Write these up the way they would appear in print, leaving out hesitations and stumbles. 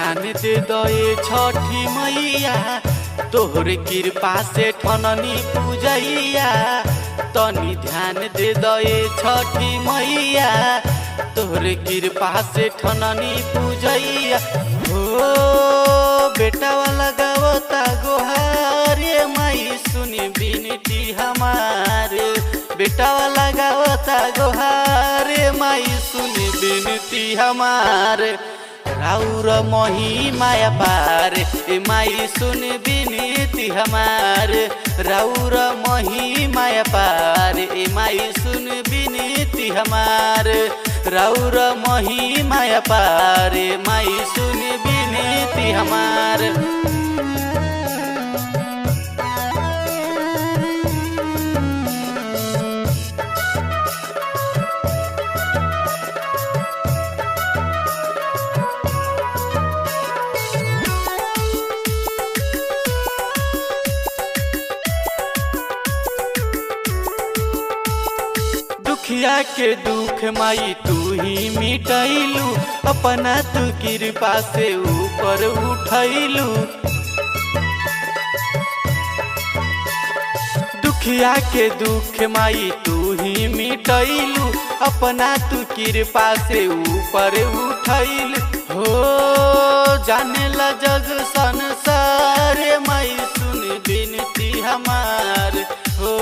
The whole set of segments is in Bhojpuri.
ध्यान दे दए छठी मैया, तोहर कृपा से ठननी पूजैया। तनी ध्यान दे दए छठी मैया, तोहर कृपा से ठननी पूजैया। हो बेटा वाला गावता गोहारे माई सुनी बिनती हमार। बेटा वाला गावता गोहारे माई सुनी बिनती हमार। राउर मोही माया पार ए माई सुन बिनती हमार। राउर मोही माया पार ए माई सुन बिनती हमार। राउर मोही माया पार ए माई सुन बिनती हमार। दुखिया के दुख माई तू ही मिटैलू, अपना तू कृपा से ऊपर उठैलू। दुखिया के दुख माई तू ही मिटैलू, अपना तू कृपा से ऊपर उठैलू। हो जाने ला जग संसार माई सुन बिनती हमार। हो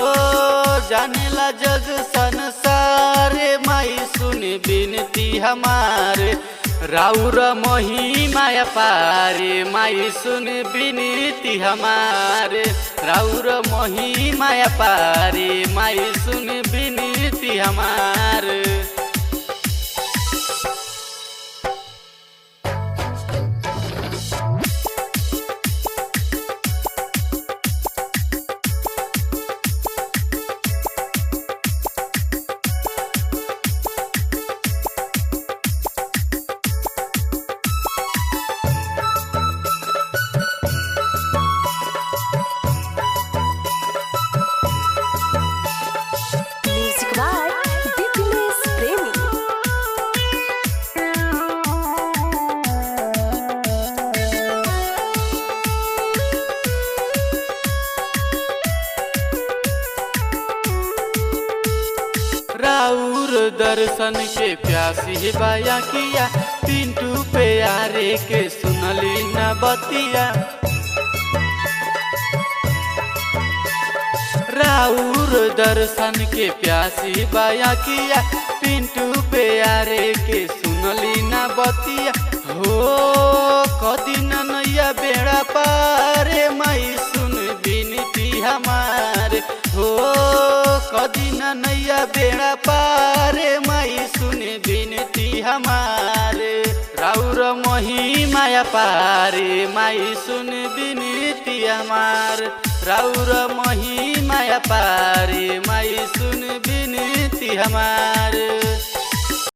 जाने ला जग संसार माई सुन बिनती हमार। राउर मोही माया पारे माई सुन बिनती हमार। राउर मोही माया पारे माई सुन बिनती हमार। राउर दर्शन के प्यासी बाया किया, पिंटू प्यारे के सुनली न बतिया। राउर दर्शन के प्यासी बाया किया, पिंटू प्यारे के सुनली न बतिया। हो कदिन नैया बेड़ा पारे माई सुन बिनती हमार। हो कदिन नैया बेड़ा पारे माई सुन बिनती हमार। राउर मोही माया पारे माई सुन बिनती हमार। राउर मोही माया पारे माई सुन बिनती हमार।